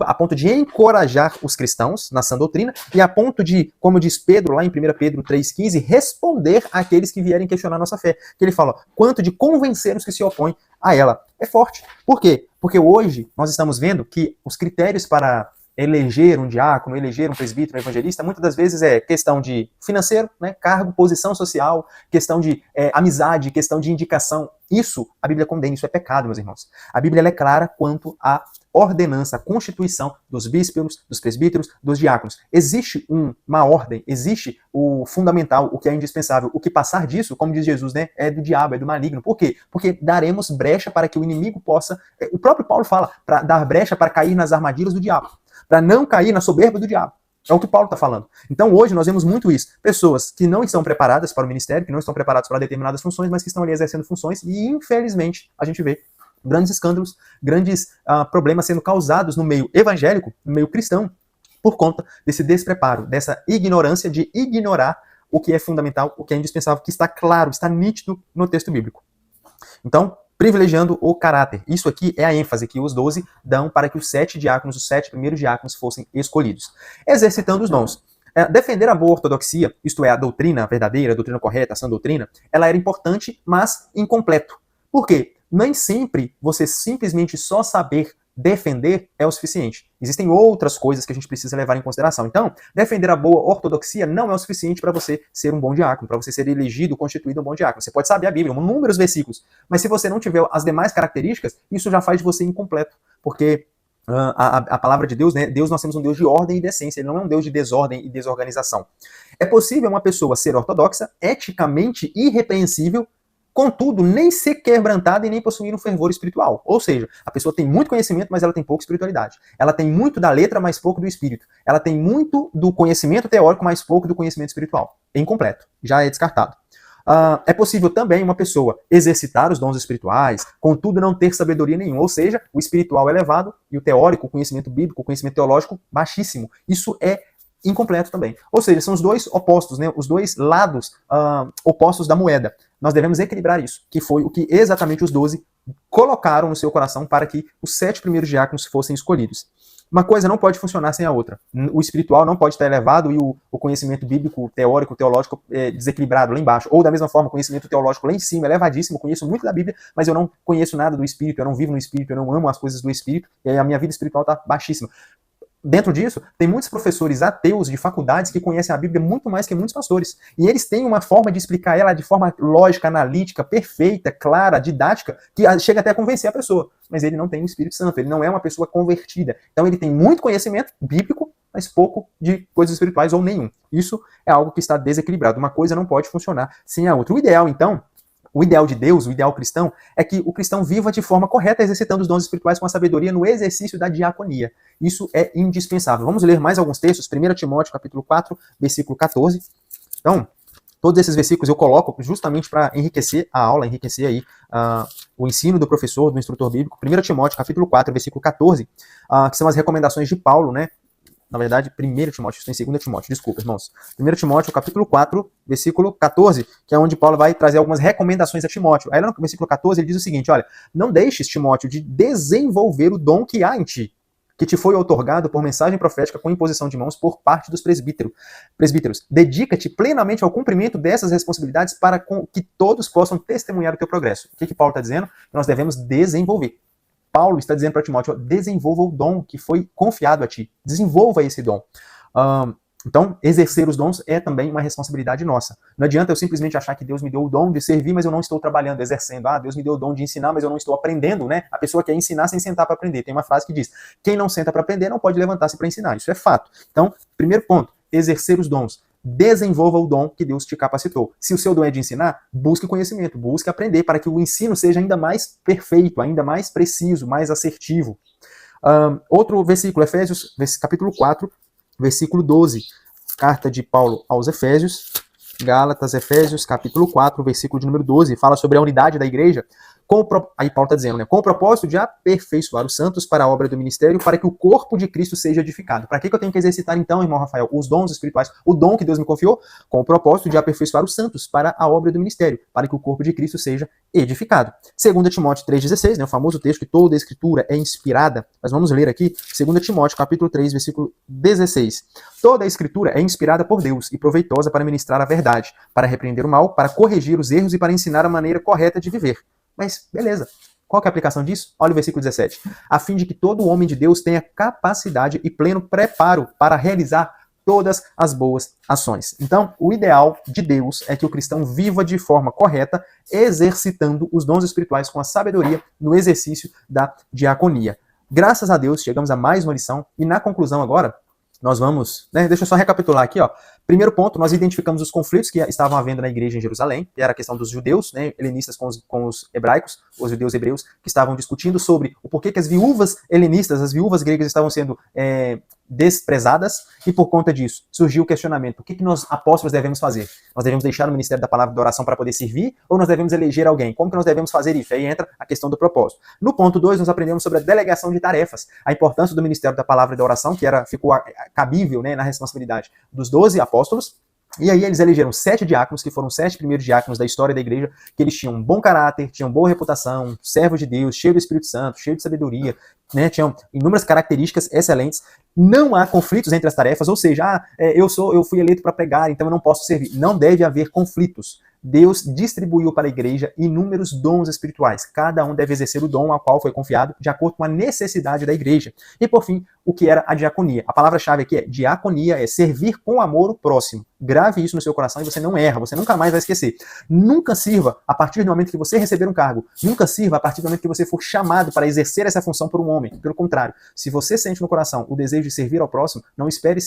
a ponto de encorajar os cristãos na sã doutrina e a ponto de, como diz Pedro lá em 1 Pedro 3,15, responder àqueles que vierem questionar nossa fé. Que ele fala, quanto de convencer os que se opõem a ela. É forte. Por quê? Porque hoje nós estamos vendo que os critérios para eleger um diácono, eleger um presbítero, um evangelista, muitas das vezes é questão de financeiro, né, cargo, posição social, questão de amizade, questão de indicação. Isso, a Bíblia condena, isso é pecado, meus irmãos. A Bíblia é clara quanto à ordenança, a constituição dos bispos, dos presbíteros, dos diáconos. Existe uma ordem, existe o fundamental, o que é indispensável. O que passar disso, como diz Jesus, né, é do diabo, é do maligno. Por quê? Porque daremos brecha para que o inimigo possa... O próprio Paulo fala, para dar brecha para cair nas armadilhas do diabo, para não cair na soberba do diabo. É o que Paulo está falando. Então hoje nós vemos muito isso. Pessoas que não estão preparadas para o ministério, que não estão preparadas para determinadas funções, mas que estão ali exercendo funções e infelizmente a gente vê grandes escândalos, grandes problemas sendo causados no meio evangélico, no meio cristão, por conta desse despreparo, dessa ignorância de ignorar o que é fundamental, o que é indispensável, que está claro, está nítido no texto bíblico. Então, privilegiando o caráter. Isso aqui é a ênfase que os 12 dão para que os 7 diáconos, os 7 primeiros diáconos fossem escolhidos. Exercitando os dons. Defender a boa ortodoxia, isto é, a doutrina verdadeira, a doutrina correta, a sã doutrina, ela era importante, mas incompleto. Por quê? Nem sempre você simplesmente só saber defender é o suficiente. Existem outras coisas que a gente precisa levar em consideração. Então, defender a boa ortodoxia não é o suficiente para você ser um bom diácono, para você ser elegido, constituído um bom diácono. Você pode saber a Bíblia, inúmeros versículos, mas se você não tiver as demais características, isso já faz de você incompleto, porque a palavra de Deus, né? Deus, nós temos um Deus de ordem e decência, ele não é um Deus de desordem e desorganização. É possível uma pessoa ser ortodoxa, eticamente irrepreensível, contudo, nem ser quebrantada e nem possuir um fervor espiritual. Ou seja, a pessoa tem muito conhecimento, mas ela tem pouca espiritualidade. Ela tem muito da letra, mas pouco do espírito. Ela tem muito do conhecimento teórico, mas pouco do conhecimento espiritual. É incompleto. Já é descartado. É possível também uma pessoa exercitar os dons espirituais, contudo não ter sabedoria nenhuma. Ou seja, o espiritual elevado e o teórico, o conhecimento bíblico, o conhecimento teológico baixíssimo. Isso é incompleto também. Ou seja, são os dois opostos, né? Os dois lados opostos da moeda. Nós devemos equilibrar isso, que foi o que exatamente os 12 colocaram no seu coração para que os 7 primeiros diáconos fossem escolhidos. Uma coisa não pode funcionar sem a outra. O espiritual não pode estar elevado e o conhecimento bíblico, teórico, teológico desequilibrado lá embaixo. Ou da mesma forma, o conhecimento teológico lá em cima, elevadíssimo, conheço muito da Bíblia, mas eu não conheço nada do Espírito, eu não vivo no Espírito, eu não amo as coisas do Espírito, e a minha vida espiritual está baixíssima. dentro disso, tem muitos professores ateus de faculdades que conhecem a Bíblia muito mais que muitos pastores. E eles têm uma forma de explicar ela de forma lógica, analítica, perfeita, clara, didática, que chega até a convencer a pessoa. Mas ele não tem o Espírito Santo, ele não é uma pessoa convertida. Então ele tem muito conhecimento bíblico, mas pouco de coisas espirituais ou nenhum. Isso é algo que está desequilibrado. Uma coisa não pode funcionar sem a outra. O ideal, então, o ideal de Deus, o ideal cristão, é que o cristão viva de forma correta, exercitando os dons espirituais com a sabedoria no exercício da diaconia. Isso é indispensável. Vamos ler mais alguns textos. 1 Timóteo, capítulo 4, versículo 14. Então, todos esses versículos eu coloco justamente para enriquecer a aula, enriquecer aí o ensino do professor, do instrutor bíblico. 1 Timóteo, capítulo 4, versículo 14, que são as recomendações de Paulo, né? Na verdade, 1 Timóteo, estou em 2 Timóteo, desculpa, irmãos. 1 Timóteo, capítulo 4, versículo 14, que é onde Paulo vai trazer algumas recomendações a Timóteo. Aí lá no versículo 14 ele diz o seguinte, olha, não deixes, Timóteo, de desenvolver o dom que há em ti, que te foi outorgado por mensagem profética com imposição de mãos por parte dos presbíteros. Dedica-te plenamente ao cumprimento dessas responsabilidades para que todos possam testemunhar o teu progresso. O que Paulo está dizendo? Que nós devemos desenvolver. Paulo está dizendo para Timóteo, desenvolva o dom que foi confiado a ti. Desenvolva esse dom. Então, exercer os dons é também uma responsabilidade nossa. Não adianta eu simplesmente achar que Deus me deu o dom de servir, mas eu não estou trabalhando, exercendo. Deus me deu o dom de ensinar, mas eu não estou aprendendo, né? A pessoa quer ensinar sem sentar para aprender. Tem uma frase que diz, quem não senta para aprender não pode levantar-se para ensinar. Isso é fato. Então, primeiro ponto, exercer os dons. Desenvolva o dom que Deus te capacitou. Se o seu dom é de ensinar, busque conhecimento, busque aprender para que o ensino seja ainda mais perfeito, ainda mais preciso, mais assertivo. Outro versículo, Efésios, capítulo 4, versículo 12. Carta de Paulo aos Efésios, Gálatas, Efésios, capítulo 4, versículo de número 12, fala sobre a unidade da igreja. Aí Paulo está dizendo, né? Com o propósito de aperfeiçoar os santos para a obra do ministério, para que o corpo de Cristo seja edificado. Para que eu tenho que exercitar então, irmão Rafael, os dons espirituais, o dom que Deus me confiou? Com o propósito de aperfeiçoar os santos para a obra do ministério, para que o corpo de Cristo seja edificado. 2 Timóteo 3,16, né? O famoso texto que toda a escritura é inspirada. Mas vamos ler aqui, 2 Timóteo capítulo 3, versículo 16. Toda a escritura é inspirada por Deus e proveitosa para ministrar a verdade, para repreender o mal, para corrigir os erros e para ensinar a maneira correta de viver. Mas, beleza. Qual que é a aplicação disso? Olha o versículo 17. A fim de que todo homem de Deus tenha capacidade e pleno preparo para realizar todas as boas ações. Então, o ideal de Deus é que o cristão viva de forma correta, exercitando os dons espirituais com a sabedoria no exercício da diaconia. Graças a Deus, chegamos a mais uma lição. E na conclusão agora, nós vamos, né, deixa eu só recapitular aqui, ó. Primeiro ponto, nós identificamos os conflitos que estavam havendo na igreja em Jerusalém, que era a questão dos judeus, né, helenistas com os hebraicos, os judeus hebreus, que estavam discutindo sobre o porquê que as viúvas helenistas, as viúvas gregas estavam sendo desprezadas, e por conta disso surgiu o questionamento, o que nós apóstolos devemos fazer? Nós devemos deixar o ministério da palavra e da oração para poder servir, ou nós devemos eleger alguém? Como que nós devemos fazer isso? Aí entra a questão do propósito. No ponto 2, nós aprendemos sobre a delegação de tarefas, a importância do ministério da palavra e da oração, que ficou cabível, né, na responsabilidade dos 12 apóstolos. E aí eles elegeram 7 diáconos, que foram os 7 primeiros diáconos da história da igreja, que eles tinham um bom caráter, tinham boa reputação, servos de Deus, cheio do Espírito Santo, cheio de sabedoria, né, tinham inúmeras características excelentes. Não há conflitos entre as tarefas, ou seja, eu fui eleito para pregar, então eu não posso servir. Não deve haver conflitos. Deus distribuiu para a igreja inúmeros dons espirituais. Cada um deve exercer o dom ao qual foi confiado, de acordo com a necessidade da igreja. E, por fim, o que era a diaconia. A palavra-chave aqui é diaconia, é servir com amor o próximo. Grave isso no seu coração e você não erra, você nunca mais vai esquecer. Nunca sirva a partir do momento que você receber um cargo. Nunca sirva a partir do momento que você for chamado para exercer essa função por um homem. Pelo contrário, se você sente no coração o desejo de servir ao próximo, não espere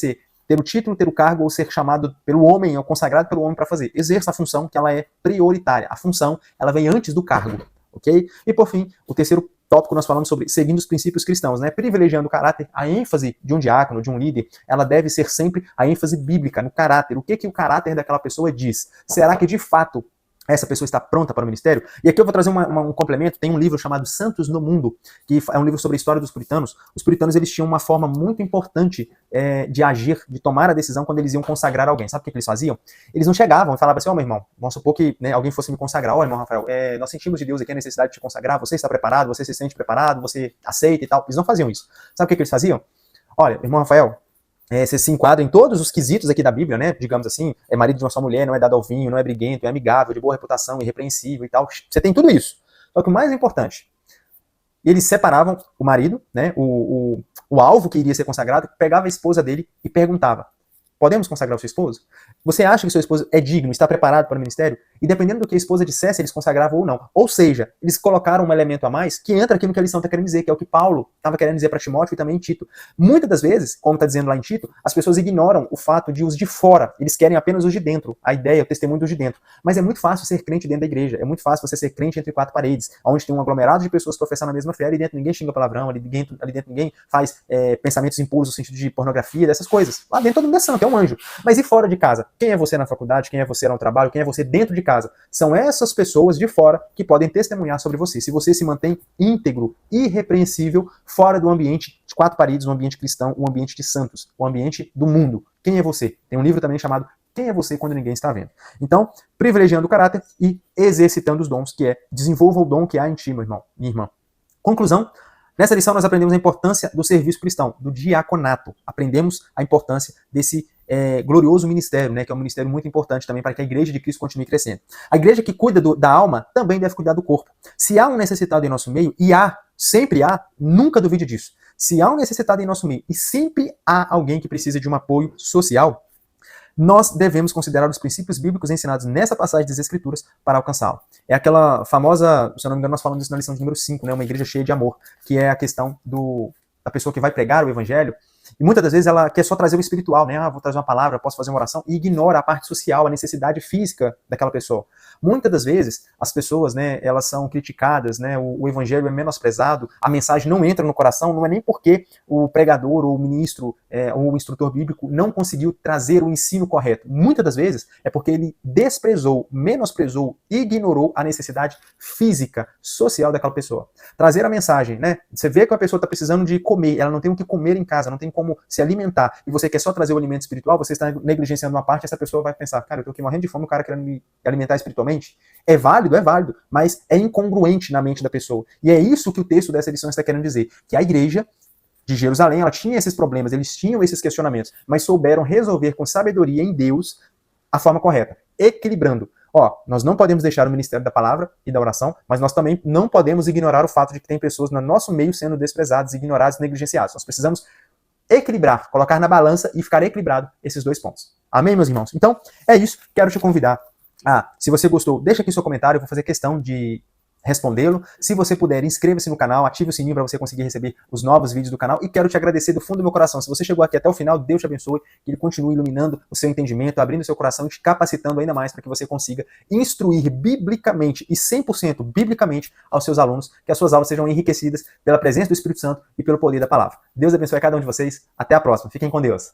ter o título, ter o cargo ou ser chamado pelo homem ou consagrado pelo homem para fazer. Exerça a função que ela é prioritária. A função, ela vem antes do cargo, ok? E por fim, o terceiro tópico nós falamos sobre seguindo os princípios cristãos, né? Privilegiando o caráter, a ênfase de um diácono, de um líder, ela deve ser sempre a ênfase bíblica no caráter. O que o caráter daquela pessoa diz? Será que de fato essa pessoa está pronta para o ministério? E aqui eu vou trazer um complemento. Tem um livro chamado Santos no Mundo, que é um livro sobre a história dos puritanos. Os puritanos, eles tinham uma forma muito importante de agir, de tomar a decisão quando eles iam consagrar alguém. Sabe o que eles faziam? Eles não chegavam e falavam assim, meu irmão, vamos supor que, né, alguém fosse me consagrar. Irmão Rafael, nós sentimos de Deus aqui a necessidade de te consagrar, você está preparado, você se sente preparado, você aceita e tal. Eles não faziam isso. Sabe o que eles faziam? Olha, irmão Rafael, você se enquadra em todos os quesitos aqui da Bíblia, né? Digamos assim, é marido de uma só mulher, não é dado ao vinho, não é briguento, é amigável, de boa reputação, irrepreensível e tal. Você tem tudo isso. Só que o mais importante, E eles separavam o marido, né, o alvo que iria ser consagrado, pegava a esposa dele e perguntava: podemos consagrar o seu esposo? Você acha que seu esposo é digno, está preparado para o ministério? E dependendo do que a esposa dissesse, eles consagravam ou não. Ou seja, eles colocaram um elemento a mais que entra aqui no que a lição está querendo dizer, que é o que Paulo estava querendo dizer para Timóteo e também em Tito. Muitas das vezes, como está dizendo lá em Tito, as pessoas ignoram o fato de os de fora, eles querem apenas os de dentro, a ideia, o testemunho dos de dentro. Mas é muito fácil ser crente dentro da igreja, é muito fácil você ser crente entre quatro paredes, onde tem um aglomerado de pessoas professando a mesma fé, ali dentro ninguém xinga palavrão, ali dentro ninguém faz pensamentos impuros no sentido de pornografia, dessas coisas. Lá dentro todo mundo é santo, é um anjo. Mas e fora de casa? Quem é você na faculdade? Quem é você no trabalho? Quem é você dentro de casa? São essas pessoas de fora que podem testemunhar sobre você. Se você se mantém íntegro, irrepreensível, fora do ambiente de quatro paredes, um ambiente cristão, um ambiente de santos, um ambiente do mundo. Quem é você? Tem um livro também chamado Quem é você quando ninguém está vendo? Então, privilegiando o caráter e exercitando os dons, que é desenvolva o dom que há em ti, meu irmão, minha irmã. Conclusão. Nessa lição nós aprendemos a importância do serviço cristão, do diaconato. Aprendemos a importância desse glorioso ministério, né, que é um ministério muito importante também para que a igreja de Cristo continue crescendo. A igreja que cuida da alma também deve cuidar do corpo. Se há um necessitado em nosso meio, e há, sempre há, nunca duvide disso. Se há um necessitado em nosso meio e sempre há alguém que precisa de um apoio social, nós devemos considerar os princípios bíblicos ensinados nessa passagem das Escrituras para alcançá-lo. É aquela famosa, se eu não me engano, nós falamos disso na lição de número 5, né, uma igreja cheia de amor, que é a questão da pessoa que vai pregar o evangelho, e muitas das vezes ela quer só trazer o espiritual, né? Vou trazer uma palavra, posso fazer uma oração, e ignora a parte social, a necessidade física daquela pessoa. Muitas das vezes, as pessoas, né, elas são criticadas, né, o evangelho é menosprezado, a mensagem não entra no coração, não é nem porque o pregador, ou o ministro, ou o instrutor bíblico não conseguiu trazer o ensino correto. Muitas das vezes, é porque ele desprezou, menosprezou, ignorou a necessidade física, social daquela pessoa. Trazer a mensagem, né? Você vê que a pessoa está precisando de comer, ela não tem o que comer em casa, não tem como se alimentar, e você quer só trazer o alimento espiritual, você está negligenciando uma parte, essa pessoa vai pensar, cara, eu tô aqui morrendo de fome, o cara querendo me alimentar espiritualmente. É válido, mas é incongruente na mente da pessoa. E é isso que o texto dessa lição está querendo dizer, que a igreja de Jerusalém, ela tinha esses problemas, eles tinham esses questionamentos, mas souberam resolver com sabedoria em Deus a forma correta, equilibrando. Nós não podemos deixar o ministério da palavra e da oração, mas nós também não podemos ignorar o fato de que tem pessoas no nosso meio sendo desprezadas, ignoradas, negligenciadas. Nós precisamos equilibrar, colocar na balança e ficar equilibrado esses dois pontos. Amém, meus irmãos? Então, é isso. Quero te convidar se você gostou, deixa aqui seu comentário, eu vou fazer questão de respondê-lo. Se você puder, inscreva-se no canal, ative o sininho para você conseguir receber os novos vídeos do canal, e quero te agradecer do fundo do meu coração. Se você chegou aqui até o final, Deus te abençoe, que Ele continue iluminando o seu entendimento, abrindo o seu coração e te capacitando ainda mais para que você consiga instruir biblicamente e 100% biblicamente aos seus alunos, que as suas aulas sejam enriquecidas pela presença do Espírito Santo e pelo poder da palavra. Deus abençoe a cada um de vocês. Até a próxima. Fiquem com Deus.